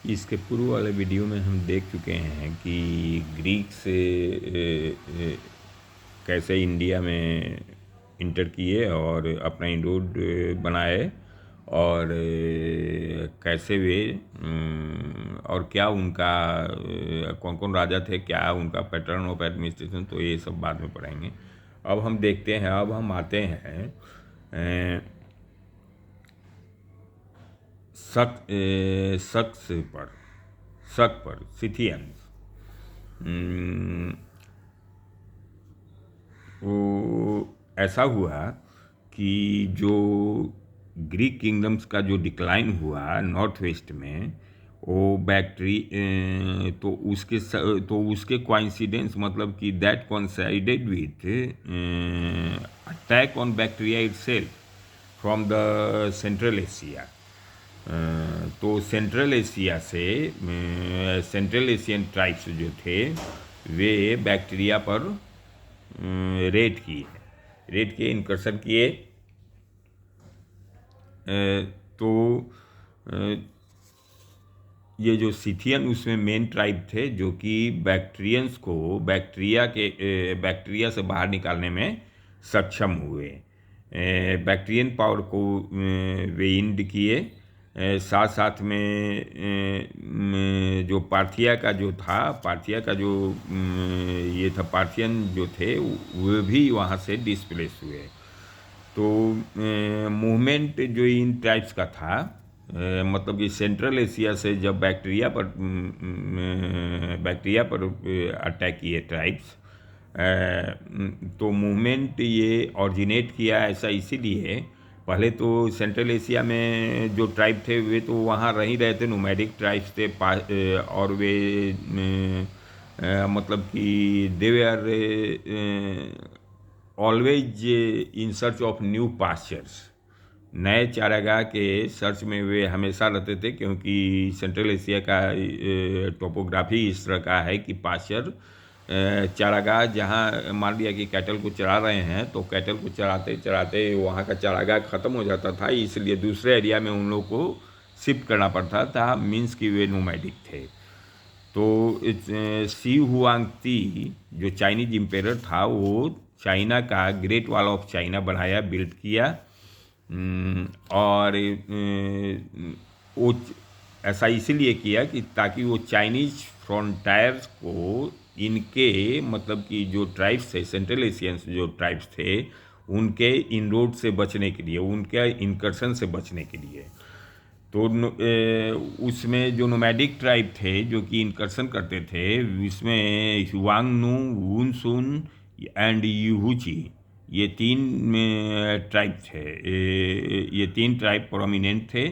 इसके पूर्व वाले वीडियो में हम देख चुके हैं कि ग्रीक से कैसे इंडिया में इंटर किए और अपना इंरोड बनाए और कैसे वे और क्या उनका कौन कौन राजा थे, क्या उनका पैटर्न ऑफ एडमिनिस्ट्रेशन, तो ये सब बाद में पढ़ेंगे। अब हम देखते हैं, अब हम आते हैं शक पर सिथियंस। वो ऐसा हुआ कि जो ग्रीक किंगडम्स का जो डिक्लाइन हुआ नॉर्थ वेस्ट में, वो तो उसके कोइंसिडेंस मतलब कि that coincided with attack on bacteria itself from the central Asia. तो सेंट्रल एशिया से सेंट्रल एशियन ट्राइब्स जो थे वे बैक्टीरिया पर रेड किए, इनकर्शन किए। तो ये जो सिथियन उसमें मेन ट्राइब थे जो कि बैक्टीरियंस को बैक्टीरिया से बाहर निकालने में सक्षम हुए। बैक्टीरियन पावर को वे इंड किए। साथ साथ में जो पार्थिया का जो ये था, पार्थियन जो थे वो भी वहाँ से डिस्प्लेस हुए। तो मूवमेंट जो इन टाइप्स का था, मतलब कि सेंट्रल एशिया से जब बैक्टीरिया पर अटैक किए ट्राइब्स, तो मूवमेंट ये ऑरिजिनेट किया ऐसा इसीलिए। पहले तो सेंट्रल एशिया में जो ट्राइब थे वे तो वहाँ रह ही रहे थे, नोमैडिक ट्राइब्स थे, और वे मतलब कि they are always in search of new pastures. नए चारागाह के सर्च में वे हमेशा रहते थे, क्योंकि सेंट्रल एशिया का टोपोग्राफी इस तरह का है कि पास्चर चारागाह, जहाँ मान लिया कि कैटल को चरा रहे हैं तो कैटल को चराते चराते वहाँ का चारागाह ख़त्म हो जाता था, इसलिए दूसरे एरिया में उन लोगों को शिफ्ट करना पड़ता था, मीन्स कि वे नोमैडिक थे। तो सी हुआंगती जो चाइनीज इम्पेरर था, वो चाइना का ग्रेट वॉल ऑफ चाइना बनाया, बिल्ड किया। और वो ऐसा इसीलिए किया कि ताकि वो चाइनीज फ्रंटायर्स को इनके मतलब कि जो ट्राइब्स थे, सेंट्रल एशियंस जो ट्राइब्स थे, उनके इनरोड से बचने के लिए, उनके इनकर्शन से बचने के लिए। तो उसमें जो नोमैडिक ट्राइब थे जो कि इनकर्शन करते थे, इसमें हुआंगनू, वुनसुन एंड यूहुची, ये तीन ट्राइब थे। ये तीन ट्राइब प्रोमिनेंट थे।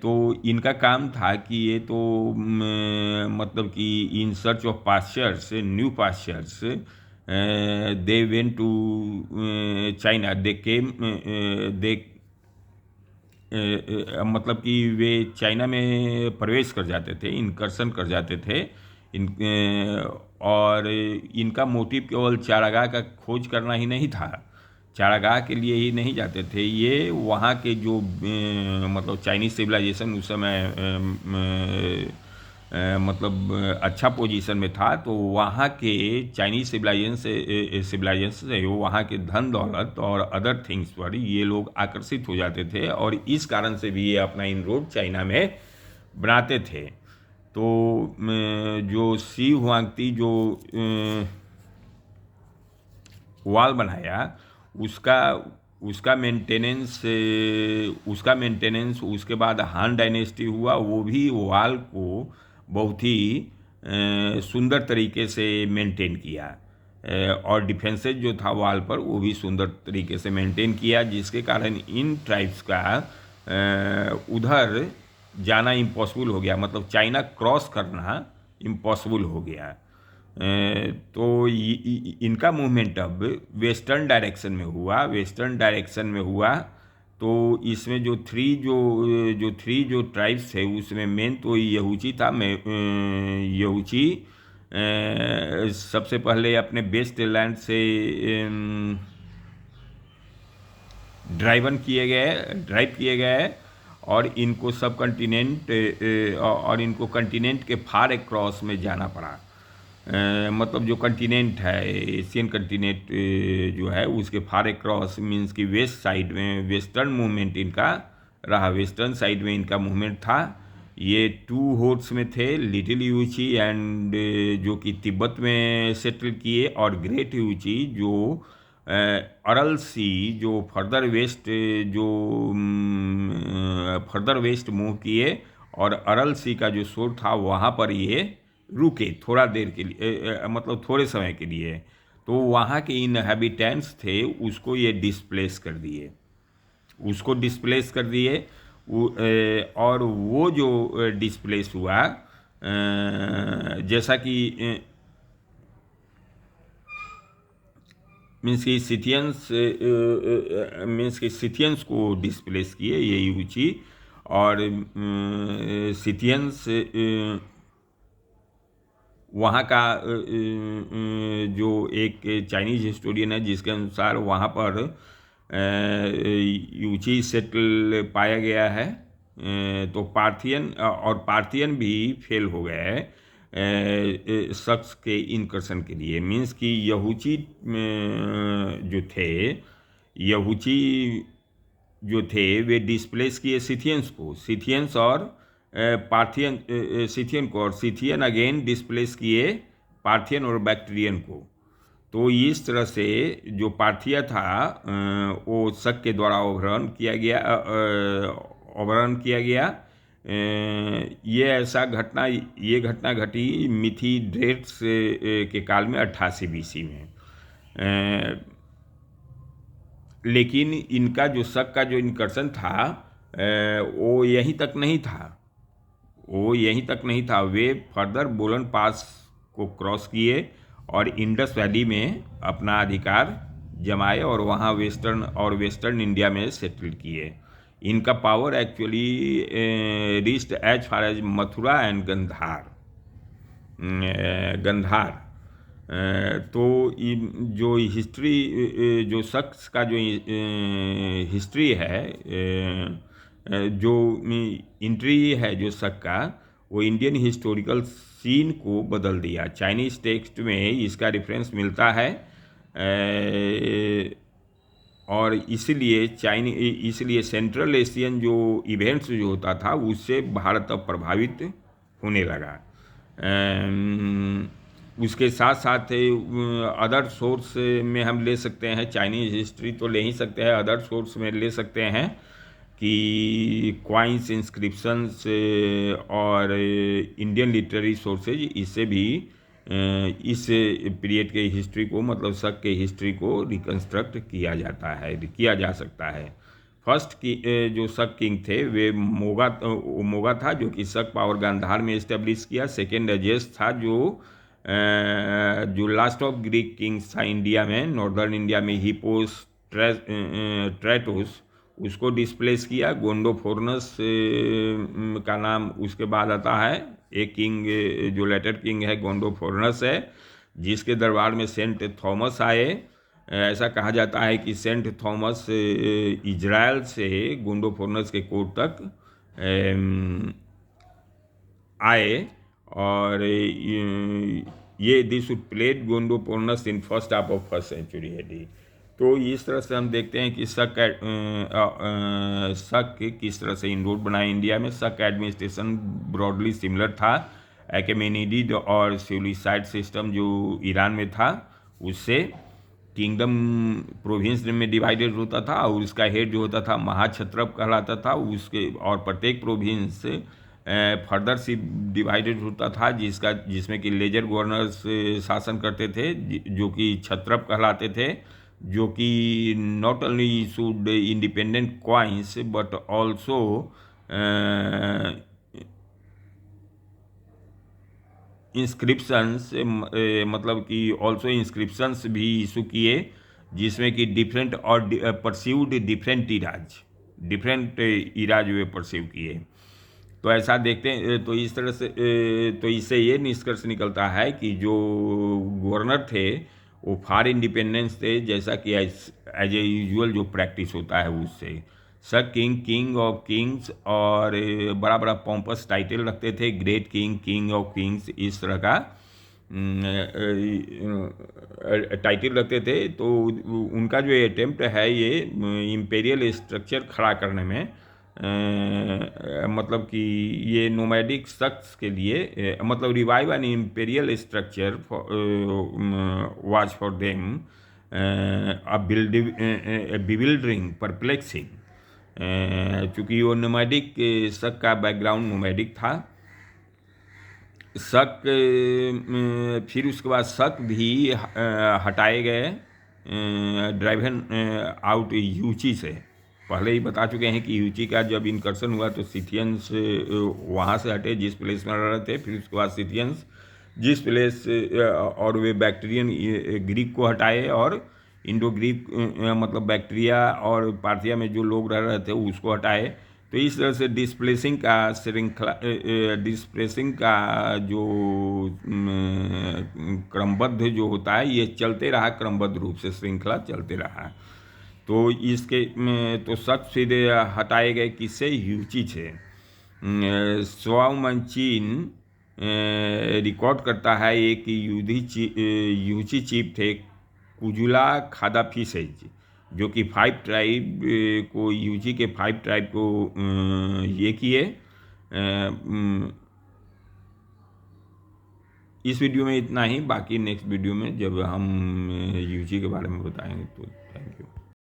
तो इनका काम था कि ये तो मतलब कि in search of pastures, new pastures, they went to China, they मतलब कि वे चाइना में प्रवेश कर जाते थे, इनकर्शन कर जाते थे। और इनका मोटिव केवल चारागाह का खोज करना ही नहीं था, चारागाह के लिए ही नहीं जाते थे ये। वहाँ के जो मतलब चाइनीज सिविलाइजेशन उस समय मतलब अच्छा पोजीशन में था, तो वहाँ के चाइनीज सिविलाइजेशन से वहाँ के धन दौलत और अदर थिंग्स पर ये लोग आकर्षित हो जाते थे, और इस कारण से भी ये अपना इनरोड चाइना में बनाते थे। तो जो सी हुआंगती जो वॉल बनाया, उसका उसका मेंटेनेंस उसके बाद हान डायनेस्टी हुआ, वो भी वॉल को बहुत ही सुंदर तरीके से मेंटेन किया। और डिफेंसेस जो था वॉल पर वो भी सुंदर तरीके से मेंटेन किया, जिसके कारण इन ट्राइब्स का उधर जाना इम्पॉसिबल हो गया, मतलब चाइना क्रॉस करना इम्पॉसिबल हो गया। तो इनका मूवमेंट अब वेस्टर्न डायरेक्शन में हुआ। तो इसमें जो थ्री जो ट्राइब्स थे, उसमें मेन तो यहूची था। यहूची सबसे पहले अपने वेस्ट लैंड से ड्राइव किए गए, और इनको सब कंटिनेंट और इनको कंटिनेंट के फार अक्रॉस में जाना पड़ा। मतलब जो कंटिनेंट है, एशियन कंटिनेंट जो है, उसके फार अक्रॉस मीन्स कि वेस्ट साइड में वेस्टर्न मूवमेंट इनका रहा, वेस्टर्न साइड में इनका मूवमेंट था। ये 2 होर्स में थे, लिटिल यूची एंड जो कि तिब्बत में सेटल किए, और ग्रेट यूची जो अरल सी जो फर्दर वेस्ट जो फर्दर वेस्ट मूव किए, और अरल सी का जो सोर था वहाँ पर ये रुके थोड़ा देर के लिए, मतलब थोड़े समय के लिए। तो वहाँ के इनहैबिटेंट्स थे उसको ये डिस्प्लेस कर दिए, उसको डिस्प्लेस कर दिए। और वो जो डिस्प्लेस हुआ, जैसा कि मीन्स कि सिथियंस मीन्स कि सिथियंस को डिस्प्लेस किए ये यूची, और सिथियंस वहाँ का जो एक चाइनीज हिस्टोरियन है जिसके अनुसार वहाँ पर यूची सेटल पाया गया है। तो पार्थियन और पार्थियन भी फेल हो गए हैं शख्स के इनकर्शन के लिए। मीन्स कि यहूची जो थे, यहूची जो थे वे डिस्प्लेस किए सिथियंस को, सिथियंस और पार्थियन, सिथियन को, और सिथियन अगेन डिस्प्लेस किए पार्थियन और बैक्ट्रियन को। तो इस तरह से जो पार्थिया था वो शक के द्वारा ओवररन किया गया, ओवररन किया गया। ये घटना घटी मिथिड्रेट्स के काल में 88 BC में। लेकिन इनका जो शक का जो इनकर्शन था वो यहीं तक नहीं था, वो यहीं तक नहीं था। वे फर्दर बोलन पास को क्रॉस किए और इंडस वैली में अपना अधिकार जमाए, और वहाँ वेस्टर्न इंडिया में सेटल किए। इनका power actually reached as far as Mathura and Gandhar. तो जो हिस्ट्री, जो शख्स का जो हिस्ट्री है, जो इंट्री है जो शक का, वो इंडियन हिस्टोरिकल सीन को बदल दिया। चाइनीज टेक्स्ट में इसका रेफरेंस मिलता है, और इसलिए सेंट्रल एशियन जो इवेंट्स जो होता था उससे भारत अब प्रभावित होने लगा। उसके साथ साथ अदर सोर्स में हम ले सकते हैं, चाइनीज हिस्ट्री तो ले ही सकते हैं, अदर सोर्स में ले सकते हैं कि क्वाइंस, इंस्क्रिप्शंस और इंडियन लिटरेरी सोर्सेज, इससे भी इस पीरियड के हिस्ट्री को, मतलब शक के हिस्ट्री को रिकन्स्ट्रक्ट किया जा सकता है। फर्स्ट की जो शक किंग थे वे मोगा था, जो कि शक पावर गांधार में इस्टेब्लिश किया। सेकेंड एजेस था जो लास्ट ऑफ ग्रीक किंग्स था इंडिया में, नॉर्दर्न इंडिया में हिपोस ट्रेटोस, उसको डिस्प्लेस किया। गोंडोफोर्नस का नाम उसके बाद आता है। एक किंग जो लेटर किंग है गोंडोफोर्नस है, जिसके दरबार में सेंट थॉमस आए। ऐसा कहा जाता है कि सेंट थॉमस इजराइल से गोंडोफोर्नस के कोर्ट तक आए, और ये this would played Gondophares in first half of first century AD। तो इस तरह से हम देखते हैं कि शक किस तरह से इनरोड बना इंडिया में। शक एडमिनिस्ट्रेशन ब्रॉडली सिमिलर था एकेमेनिडिड और सेल्यूसाइड सिस्टम जो ईरान में था उससे। किंगडम प्रोविंस में डिवाइडेड होता था, और उसका हेड जो होता था महाक्षत्रप कहलाता था उसके, और प्रत्येक प्रोविंस फर्दर से डिवाइडेड होता था जिसमें कि लेजर गवर्नर्स शासन करते थे, जो कि क्षत्रप कहलाते थे, जो कि not only issued independent coins but also inscriptions, मतलब कि ऑल्सो इंस्क्रिप्शंस भी इशू किए, जिसमें कि डिफरेंट और परसीव्ड डिफरेंट इराज वे परसीव किए। तो ऐसा देखते हैं, तो इस तरह से तो इससे ये निष्कर्ष निकलता है कि जो गवर्नर थे वो फार इंडिपेंडेंस थे, जैसा कि एज ए यूजुअल जो प्रैक्टिस होता है उससे। शक किंग, किंग ऑफ किंग्स, और बड़ा बड़ा पॉम्पस टाइटल रखते थे, great king, king of Kings, इस तरह का टाइटल रखते थे। तो उनका जो अटेम्प्ट है ये इम्पेरियल स्ट्रक्चर खड़ा करने में, मतलब कि ये नोमैडिक शख्स के लिए, मतलब revive an imperial structure was for them bewildering perplexing. चूँकि वो नोमैडिक शक का बैकग्राउंड नोमैडिक था। शक फिर उसके बाद शक भी हटाए गए ड्राइवन आउट यूची से। पहले ही बता चुके हैं कि यूची का जब इनकर्सन हुआ तो सिथियंस वहाँ से हटे जिस प्लेस में रह रहे थे। फिर उसके बाद सिथियंस जिस प्लेस और वे बैक्टीरियन ग्रीक को हटाए, और इंडो ग्रीक मतलब बैक्टीरिया और पार्थिया में जो लोग रह रहे थे उसको हटाए। तो इस तरह से डिस्प्लेसिंग का श्रृंखला, डिस्प्लेसिंग का जो क्रमबद्ध जो होता है ये चलते रहा, क्रमबद्ध रूप से श्रृंखला चलते रहा। तो इसके तो शक फिर हटाए गए किससे? यूची से। स्वावमंचीन रिकॉर्ड करता है एक यूची चीफ थे कुजुला खादाफिसेज, जो कि 5 ट्राइब को, यूची के 5 ट्राइब को ये किए। इस वीडियो में इतना ही, बाकी नेक्स्ट वीडियो में जब हम यूची के बारे में बताएंगे तो थैंक यू।